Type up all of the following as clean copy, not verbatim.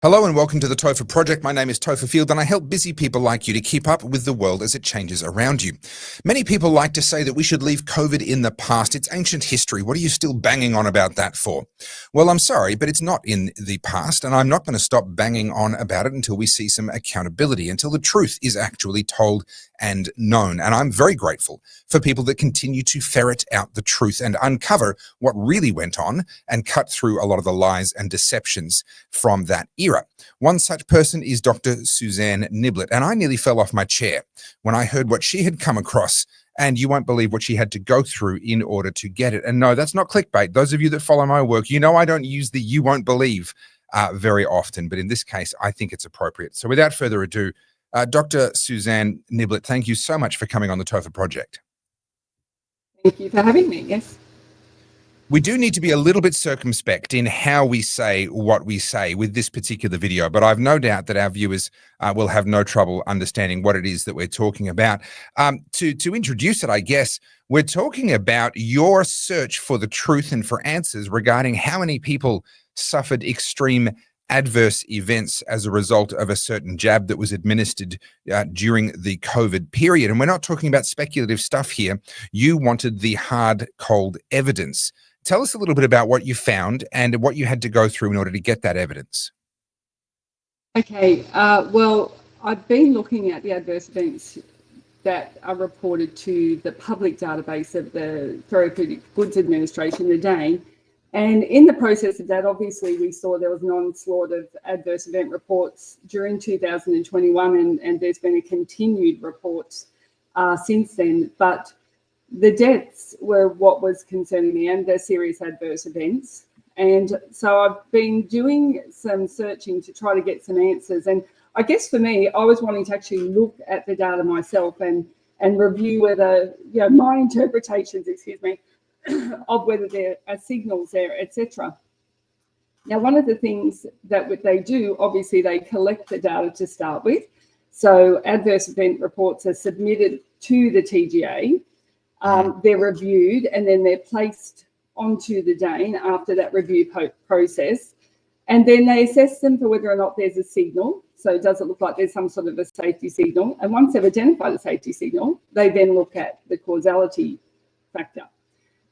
Hello and welcome to the Topher Project. My name is Topher Field and I help busy people like you to keep up with the world as it changes around you. Many people like to say that we should leave COVID in the past. It's ancient history. What are you still banging on about that for? Well, I'm sorry, but it's not in the past, and I'm not going to stop banging on about it until we see some accountability, until the truth is actually told and known. And I'm very grateful for people that continue to ferret out the truth and uncover what really went on and cut through a lot of the lies and deceptions from that era. One such person is Dr. Suzanne Niblett, and I nearly fell off my chair when I heard what she had come across, and you won't believe what she had to go through in order to get it. And no, that's not clickbait. Those of you that follow my work, you know I don't use the "you won't believe" very often, but in this case, I think it's appropriate. So without further ado, Dr. Suzanne Niblett, thank you so much for coming on the Topher Project. Thank you for having me, yes. We do need to be a little bit circumspect in how we say what we say with this particular video, but I've no doubt that our viewers will have no trouble understanding what it is that we're talking about. To introduce it, I guess, we're talking about your search for the truth and for answers regarding how many people suffered extreme adverse events as a result of a certain jab that was administered during the COVID period. And we're not talking about speculative stuff here. You wanted the hard, cold evidence. Tell us a little bit about what you found and what you had to go through in order to get that evidence. Okay, well, I've been looking at the adverse events that are reported to the public database of the Therapeutic Goods Administration, the DANE. And in the process of that, obviously, we saw there was an onslaught of adverse event reports during 2021, and there's been a continued report since then. But the deaths were what was concerning me, and the serious adverse events. And so I've been doing some searching to try to get some answers. And I guess for me, I was wanting to actually look at the data myself and review whether, my interpretations, of whether there are signals there, etc. Now, one of the things that they do, obviously, they collect the data to start with. So adverse event reports are submitted to the TGA. They're reviewed and then they're placed onto the DANE after that review process. And then they assess them for whether or not there's a signal. So does it look like there's some sort of a safety signal? And once they've identified a safety signal, they then look at the causality factor.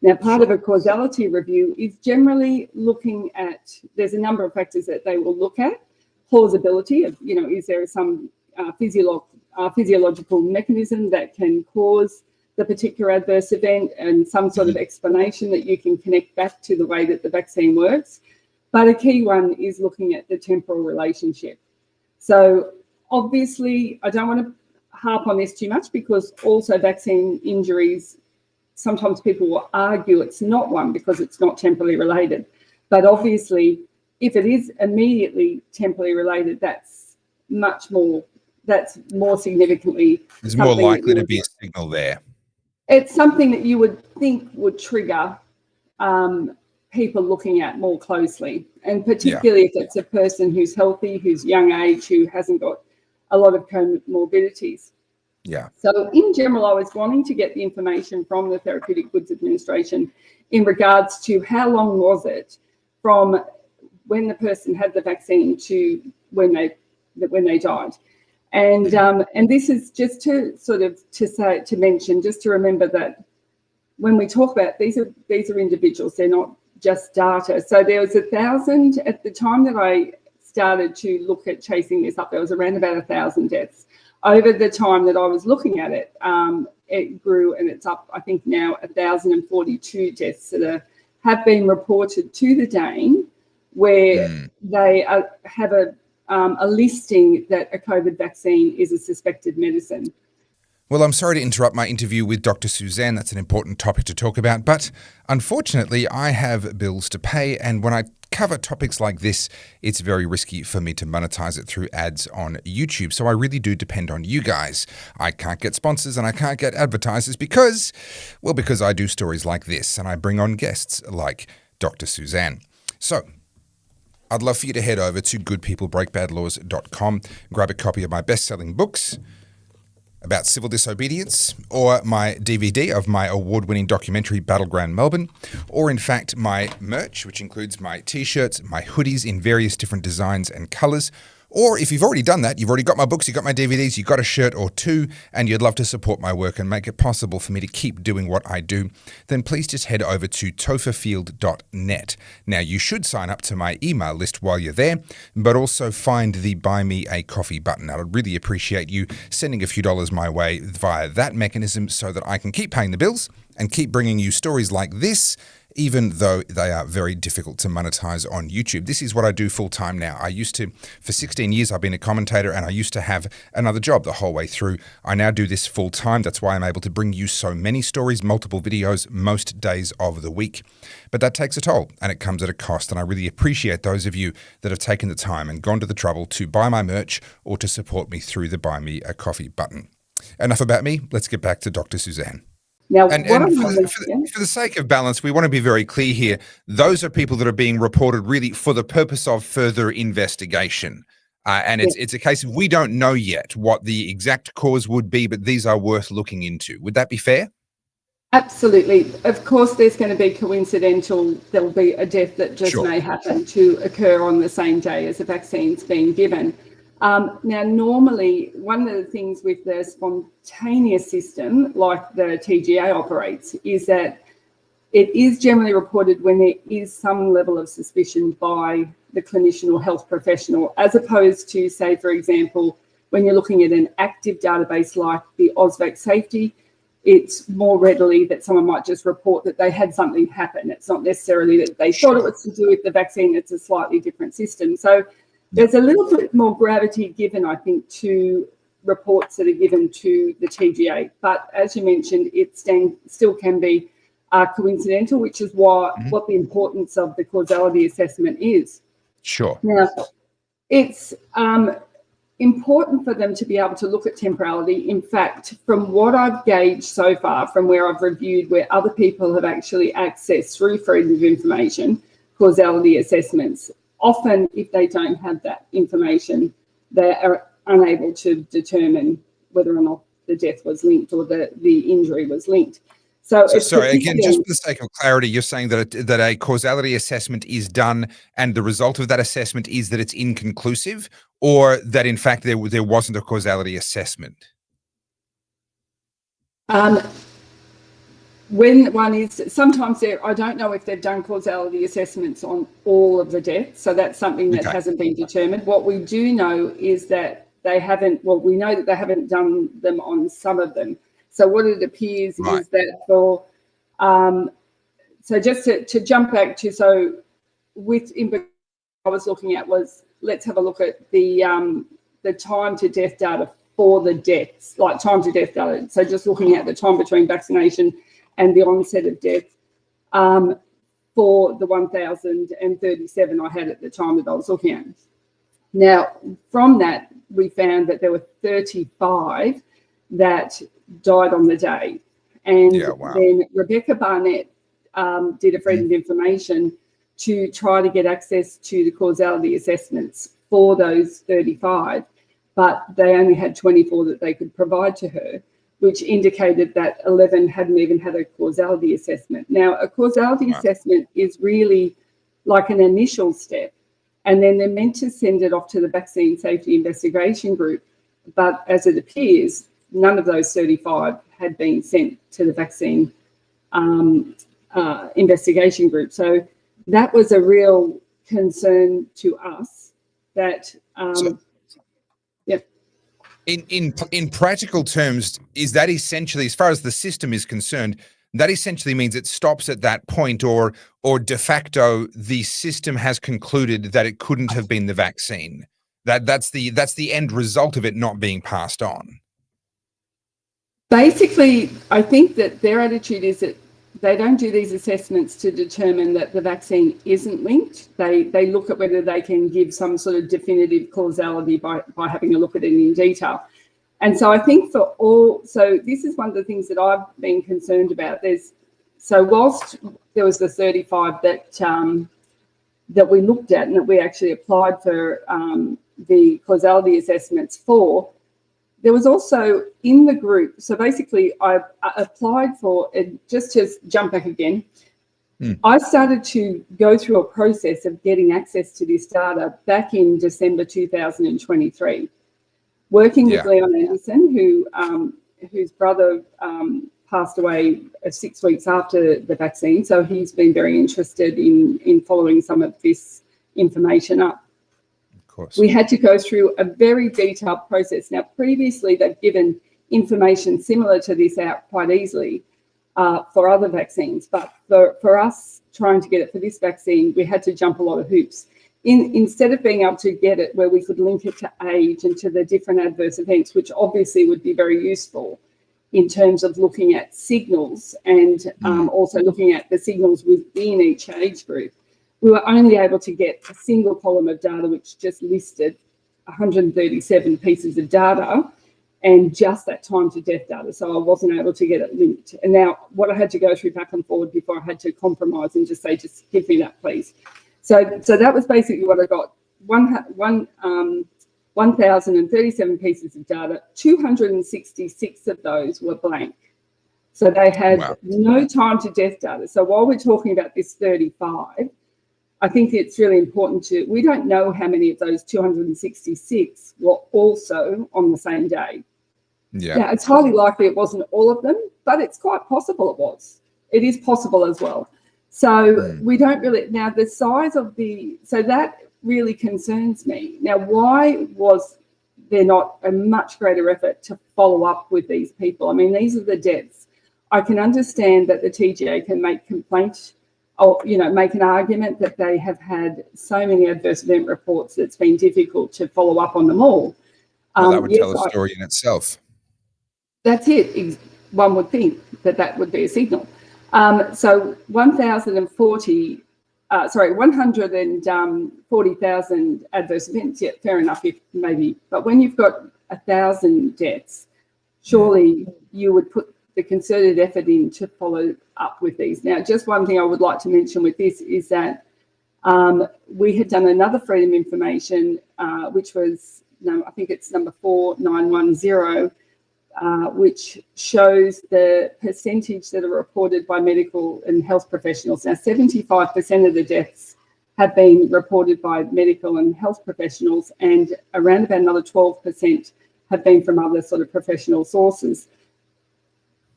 Now, part of a causality review is generally looking at, there's a number of factors that they will look at. Plausibility of, is there some physiological mechanism that can cause the particular adverse event, and some sort of explanation that you can connect back to the way that the vaccine works. But a key one is looking at the temporal relationship. So obviously, I don't want to harp on this too much because also vaccine injuries, sometimes people will argue it's not one because it's not temporally related. But obviously, if it is immediately temporally related, that's more significantly. There's more likely to be a signal there. It's something that you would think would trigger people looking at more closely, and particularly if it's a person who's healthy, who's young age, who hasn't got a lot of comorbidities. Yeah. So in general, I was wanting to get the information from the Therapeutic Goods Administration in regards to how long was it from when the person had the vaccine to when they died. And this is just to mention, just to remember that when we talk about these are individuals, they're not just data. So there was 1,000 at the time that I started to look at chasing this up. There was around about 1,000 deaths. Over the time that I was looking at it, it grew and it's up, I think now 1,042 deaths that have been reported to the DANE, where they have a listing that a COVID vaccine is a suspected medicine. Well, I'm sorry to interrupt my interview with Dr. Suzanne. That's an important topic to talk about. But unfortunately, I have bills to pay. And when I cover topics like this, it's very risky for me to monetize it through ads on YouTube. So I really do depend on you guys. I can't get sponsors and I can't get advertisers because I do stories like this and I bring on guests like Dr. Suzanne. So I'd love for you to head over to goodpeoplebreakbadlaws.com, grab a copy of my best-selling books, about civil disobedience, or my DVD of my award-winning documentary Battleground Melbourne, or in fact my merch, which includes my t-shirts, my hoodies in various different designs and colours. Or if you've already done that, you've already got my books, you've got my DVDs, you've got a shirt or two, and you'd love to support my work and make it possible for me to keep doing what I do, then please just head over to topherfield.net. Now, you should sign up to my email list while you're there, but also find the Buy Me a Coffee button. I'd really appreciate you sending a few dollars my way via that mechanism so that I can keep paying the bills and keep bringing you stories like this, even though they are very difficult to monetize on YouTube. This is what I do full time now. I used to, for 16 years, I've been a commentator, and I used to have another job the whole way through. I now do this full time. That's why I'm able to bring you so many stories, multiple videos, most days of the week. But that takes a toll, and it comes at a cost. And I really appreciate those of you that have taken the time and gone to the trouble to buy my merch or to support me through the Buy Me a Coffee button. Enough about me. Let's get back to Dr. Suzanne. Now, And for the sake of balance, we want to be very clear here. Those are people that are being reported really for the purpose of further investigation. And it's a case of we don't know yet what the exact cause would be, but these are worth looking into. Would that be fair? Absolutely. Of course, there's going to be coincidental. There'll be a death that just may happen to occur on the same day as the vaccine's being given. Now, normally, one of the things with the spontaneous system, like the TGA operates, is that it is generally reported when there is some level of suspicion by the clinician or health professional, as opposed to, say, for example, when you're looking at an active database like the AUSVAC Safety, it's more readily that someone might just report that they had something happen. It's not necessarily that they thought it was to do with the vaccine. It's a slightly different system. So there's a little bit more gravity given, I think, to reports that are given to the TGA. But as you mentioned, it still can be coincidental, which is what the importance of the causality assessment is. Sure. Now, it's important for them to be able to look at temporality. In fact, from what I've gauged so far, from where I've reviewed where other people have actually accessed through freedom of information causality assessments, often, if they don't have that information, they are unable to determine whether or not the death was linked or the injury was linked. So sorry, again, just for the sake of clarity, you're saying that a causality assessment is done and the result of that assessment is that it's inconclusive, or that, in fact, there wasn't a causality assessment? When one is, sometimes I don't know if they've done causality assessments on all of the deaths, so that's something that hasn't been determined. What we do know is that they haven't, we know that they haven't done them on some of them. So what it appears is that for, so just to jump back to, so with I was looking at was, let's have a look at the time to death data for the deaths, like time to death data. So just looking at the time between vaccination and the onset of death for the 1,037 I had at the time that I was looking at. Now, from that, we found that there were 35 that died on the day. And then Rebecca Barnett did a freedom of information to try to get access to the causality assessments for those 35, but they only had 24 that they could provide to her, which indicated that 11 hadn't even had a causality assessment. Now, a causality assessment is really like an initial step, and then they're meant to send it off to the Vaccine Safety Investigation Group. But as it appears, none of those 35 had been sent to the Vaccine Investigation Group. So that was a real concern to us that, In practical terms, is that essentially, as far as the system is concerned, that essentially means it stops at that point, or de facto the system has concluded that it couldn't have been the vaccine. That's the end result of it not being passed on. Basically, I think that their attitude is that they don't do these assessments to determine that the vaccine isn't linked. They look at whether they can give some sort of definitive causality by having a look at it in detail. And so I think so this is one of the things that I've been concerned about. Whilst there was the 35 that we looked at and that we actually applied for the causality assessments for, there was also in the group, so basically I applied for, just to jump back again, I started to go through a process of getting access to this data back in December 2023, working with Leon Anderson, whose brother passed away 6 weeks after the vaccine. So he's been very interested in following some of this information up. Of course. We had to go through a very detailed process. Now, previously, they've given information similar to this out quite easily for other vaccines. But for us trying to get it for this vaccine, we had to jump a lot of hoops. Instead of being able to get it where we could link it to age and to the different adverse events, which obviously would be very useful in terms of looking at signals and also looking at the signals within each age group, we were only able to get a single column of data which just listed 137 pieces of data and just that time to death data. So I wasn't able to get it linked. And now what I had to go through back and forward before I had to compromise and just say, just give me that, please. So that was basically what I got. 1,037 pieces of data, 266 of those were blank. So they had no time to death data. So while we're talking about this 35, I think it's really important we don't know how many of those 266 were also on the same day. Yeah. Now, it's highly likely it wasn't all of them, but it's quite possible it was. It is possible as well. So we don't really, now the size of so that really concerns me. Now, why was there not a much greater effort to follow up with these people? I mean, these are the deaths. I can understand that the TGA can make complaint or, make an argument that they have had so many adverse event reports that it's been difficult to follow up on them all. Well, that would tell a story in itself. That's it. One would think that would be a signal. So 140,000 adverse events, yeah, fair enough, maybe. But when you've got 1,000 deaths, surely you would put the concerted effort in to follow up with these. Now, just one thing I would like to mention with this is that we had done another Freedom Information, which was, I think it's number 4910, which shows the percentage that are reported by medical and health professionals. Now, 75% of the deaths have been reported by medical and health professionals, and around about another 12% have been from other sort of professional sources.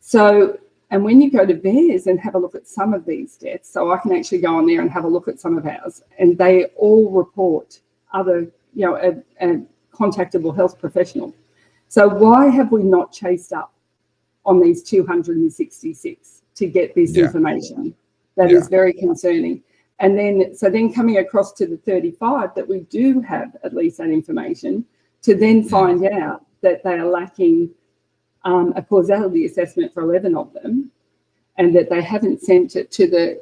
So, and when you go to VAERS and have a look at some of these deaths, so I can actually go on there and have a look at some of ours, and they all report other, a contactable health professional. So why have we not chased up on these 266 to get this information? That is very concerning. And then coming across to the 35 that we do have at least that information, to then find out that they are lacking a causality assessment for 11 of them, and that they haven't sent it to the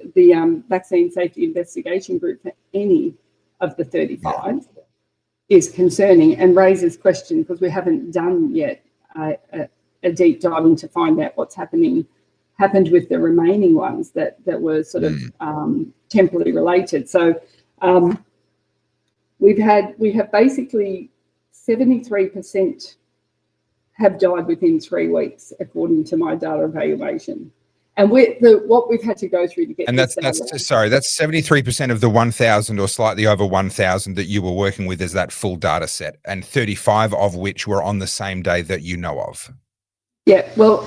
Vaccine Safety Investigation Group for any of the 35 is concerning and raises questions, because we haven't done yet a deep dive into find out what's happened with the remaining ones that were sort of temporally related. So we have basically 73% have died within 3 weeks, according to my data evaluation. And what we've had to go through to get, and that's 73% of the 1,000 or slightly over 1,000 that you were working with as that full data set, and 35 of which were on the same day that you know of. Yeah, well,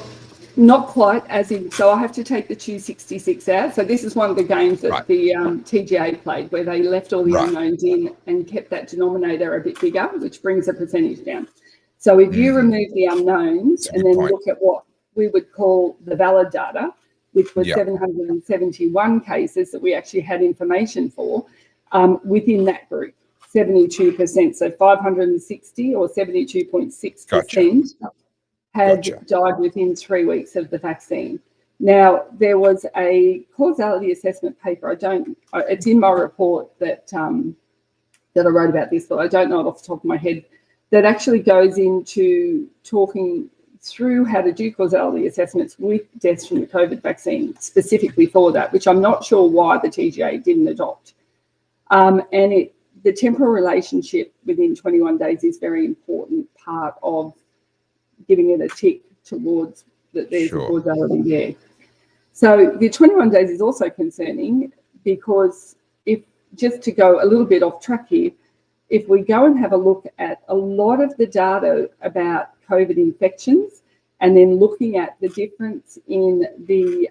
not quite, as in, so I have to take the 266 out. So this is one of the games that the TGA played, where they left all the unknowns in and kept that denominator a bit bigger, which brings the percentage down. So if you remove the unknowns and then look at what we would call the valid data, which was 771 cases that we actually had information for, within that group, 72%, so 560 or 72.6% had died within 3 weeks of the vaccine. Now, there was a causality assessment paper. It's in my report that I wrote about this, but I don't know it off the top of my head, that actually goes into talking through how to do causality assessments with deaths from the COVID vaccine, specifically for that, which I'm not sure why the TGA didn't adopt. The temporal relationship within 21 days is very important part of giving it a tick towards that there's Sure. a causality there. So the 21 days is also concerning because if, just to go a little bit off track here, if we go and have a look at a lot of the data about COVID infections and then looking at the difference in the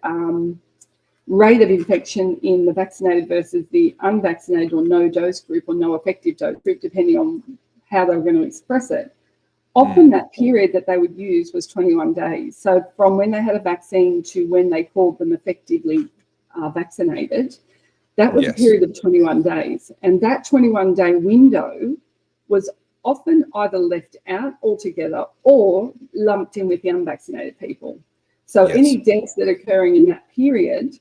rate of infection in the vaccinated versus the unvaccinated or no dose group or no effective dose group, depending on how they were going to express it, often that period that they would use was 21 days. So from when they had a vaccine to when they called them effectively vaccinated, that was a period of 21 days. And that 21-day window was often either left out altogether or lumped in with the unvaccinated people. So any deaths that are occurring in that period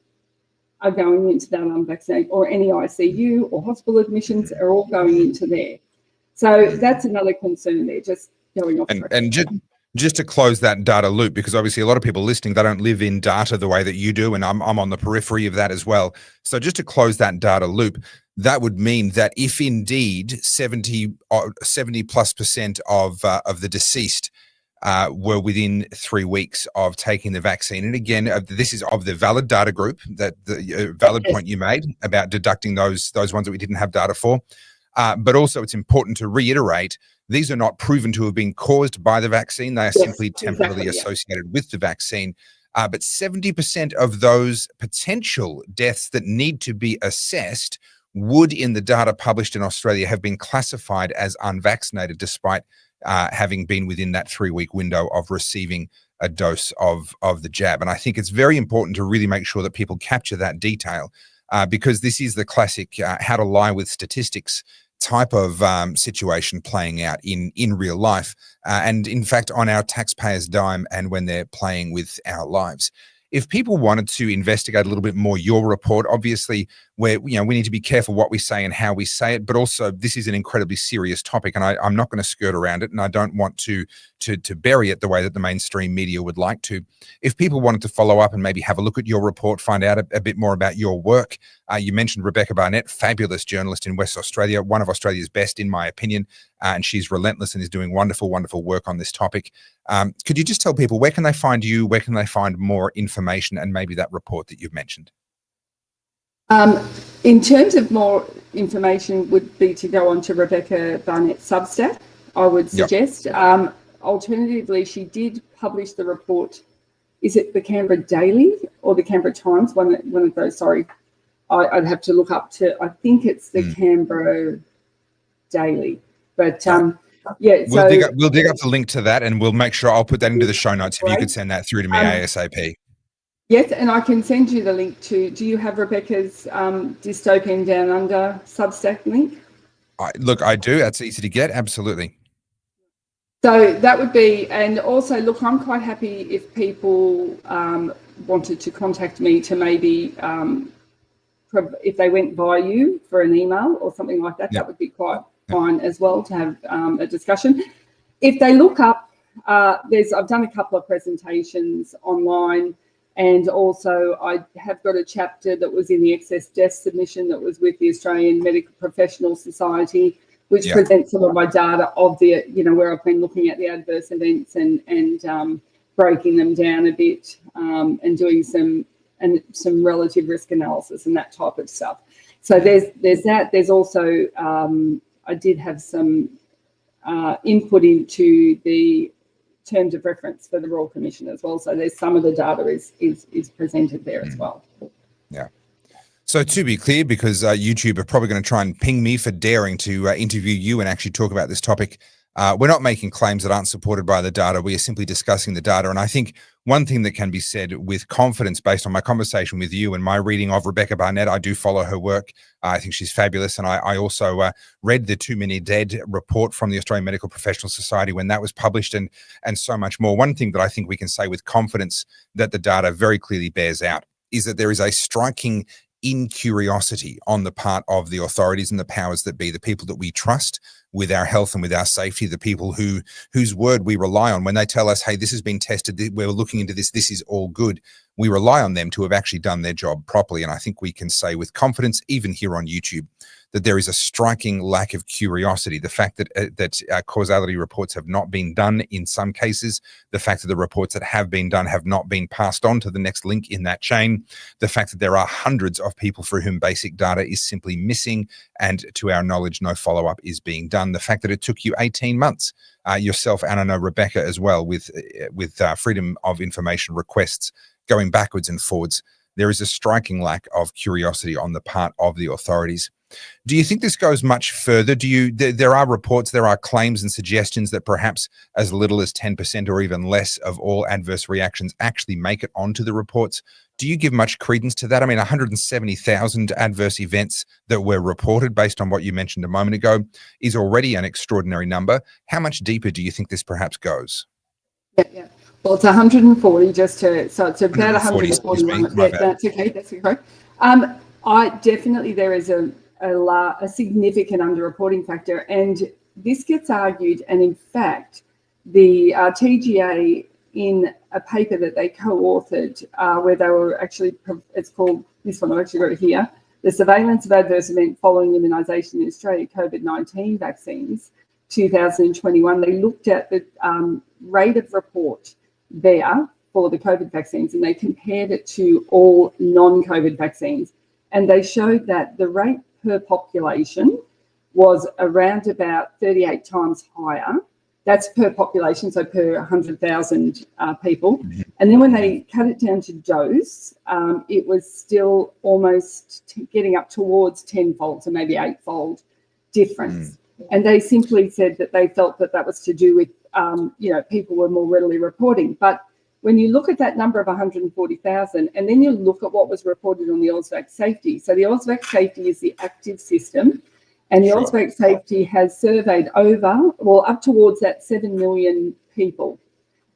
are going into that unvaccinated, or any ICU or hospital admissions are all going into there. So that's another concern there, just going off. And just to close that data loop, because obviously a lot of people listening, they don't live in data the way that you do, and I'm on the periphery of that as well. So just to close that data loop, that would mean that if indeed 70+% of the deceased were within 3 weeks of taking the vaccine, and again, this is of the valid data group, that the valid point you made about deducting those ones that we didn't have data for. But also it's important to reiterate, these are not proven to have been caused by the vaccine. They are simply temporarily associated with the vaccine. But 70% of those potential deaths that need to be assessed would, in the data published in Australia, have been classified as unvaccinated, despite having been within that 3-week window of receiving a dose of the jab. And I think it's very important to really make sure that people capture that detail, because this is the classic how to lie with statistics type of situation playing out in real life, and in fact on our taxpayers' dime, and when they're playing with our lives. If people wanted to investigate a little bit more your report, obviously we need to be careful what we say and how we say it, but also this is an incredibly serious topic, and I'm not going to skirt around it, and I don't want to bury it the way that the mainstream media would like to. If people wanted to follow up and maybe have a look at your report, find out a bit more about your work, you mentioned Rebecca Barnett, fabulous journalist in West Australia, one of Australia's best in my opinion, and she's relentless and is doing wonderful, wonderful work on this topic. Could you just tell people, where can they find you, where can they find more information, and maybe that report that you've mentioned? In terms of more information, would be to go on to Rebecca Barnett's Substack, I would suggest. Alternatively, she did publish the report. Is it the Canberra Daily or the Canberra Times? One of those, sorry. I'd have to look up to, I think it's the Canberra Daily. But we'll dig up the link to that, and we'll make sure I'll put that into the show notes. If you could send that through to me ASAP. Yes, and I can send you the link to, do you have Rebecca's Dystopian Down Under Substack link? Look, I do. That's easy to get. Absolutely. So that would be, and also, look, I'm quite happy if people wanted to contact me to maybe, if they went via you for an email or something like that, that would be quite fine as well to have a discussion. If they look up, I've done a couple of presentations online, and also I have got a chapter that was in the excess death submission that was with the Australian Medical Professionals Society, which presents some of my data of the, where I've been looking at the adverse events and breaking them down a bit, and doing some relative risk analysis and that type of stuff. So there's that. There's also I did have some input into the terms of reference for the Royal Commission as well. So there's some of the data is presented there as well. Yeah. So to be clear, because YouTube are probably going to try and ping me for daring to interview you and actually talk about this topic, we're not making claims that aren't supported by the data. We are simply discussing the data. And I think one thing that can be said with confidence based on my conversation with you and my reading of Rebecca Barnett, I do follow her work. I think she's fabulous. And I also read the Too Many Dead report from the Australian Medical Professionals Society when that was published, and so much more. One thing that I think we can say with confidence that the data very clearly bears out is that there is a striking incuriosity on the part of the authorities and the powers that be, the people that we trust, with our health and with our safety, the people whose word we rely on when they tell us, hey, this has been tested, we're looking into this, this is all good. We rely on them to have actually done their job properly. And I think we can say with confidence, even here on YouTube, that there is a striking lack of curiosity. The fact that causality reports have not been done in some cases, the fact that the reports that have been done have not been passed on to the next link in that chain, the fact that there are hundreds of people for whom basic data is simply missing, and to our knowledge, no follow-up is being done. The fact that it took you 18 months, yourself, and I know Rebecca as well, with freedom of information requests going backwards and forwards. There is a striking lack of curiosity on the part of the authorities. Do you think this goes much further? There are reports, there are claims and suggestions that perhaps as little as 10% or even less of all adverse reactions actually make it onto the reports. Do you give much credence to that? I mean, 170,000 adverse events that were reported based on what you mentioned a moment ago is already an extraordinary number. How much deeper do you think this perhaps goes? Yeah. Well, it's 140 so it's about 141. That's okay. That's correct. There is a significant underreporting factor, and this gets argued. And in fact, the TGA, in a paper that they co-authored, where they were actually, it's called, this one I've actually got it here, The Surveillance of Adverse Event Following Immunisation in Australia, COVID-19 Vaccines, 2021, they looked at the rate of report there for the COVID vaccines, and they compared it to all non-COVID vaccines. And they showed that the rate per population was around about 38 times higher. That's per population, so per 100,000 people. And then when they cut it down to dose, it was still almost getting up towards 10-fold, so maybe 8-fold difference. And they simply said that they felt that was to do with, people were more readily reporting. But when you look at that number of 140,000, and then you look at what was reported on the AusVac Safety. So the AusVac Safety is the active system, and the AusVac Safety has surveyed up towards that 7 million people.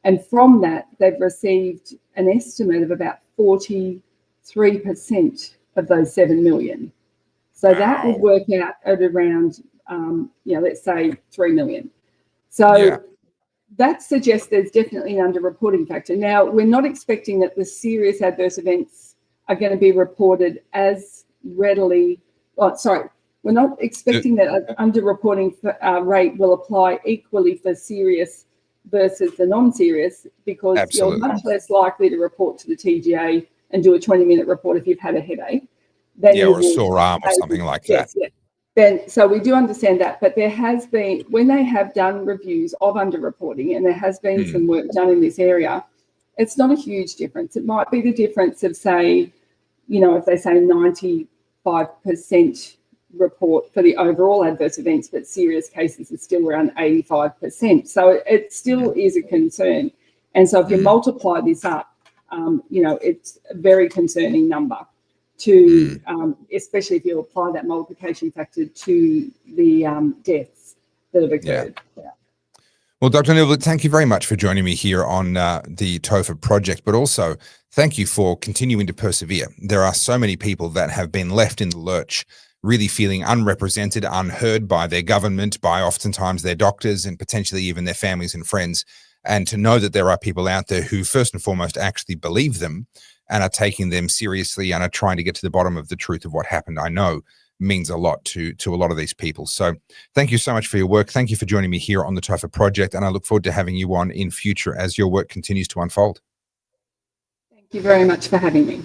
And from that, they've received an estimate of about 43% of those 7 million. So that would work out at around, let's say 3 million. So that suggests there's definitely an underreporting factor. Now, we're not expecting that the serious adverse events are going to be reported as readily. We're not expecting that an underreporting rate will apply equally for serious versus the non-serious, because you're much less likely to report to the TGA and do a 20-minute report if you've had a headache. Or a sore arm or something like that. So we do understand that, but there has been, when they have done reviews of underreporting, and there has been some work done in this area, it's not a huge difference. It might be the difference of, say, if they say 95% report for the overall adverse events, but serious cases are still around 85%. So it still is a concern. And so if you multiply this up, it's a very concerning number. Especially if you apply that multiplication factor to the deaths that have occurred. Well, Dr. Niblett, thank you very much for joining me here on the Topher Project, but also thank you for continuing to persevere. There are so many people that have been left in the lurch, really feeling unrepresented, unheard by their government, by oftentimes their doctors, and potentially even their families and friends. And to know that there are people out there who first and foremost actually believe them and are taking them seriously and are trying to get to the bottom of the truth of what happened, I know means a lot to a lot of these people. So thank you so much for your work. Thank you for joining me here on the Topher Project, and I look forward to having you on in future as your work continues to unfold. Thank you very much for having me.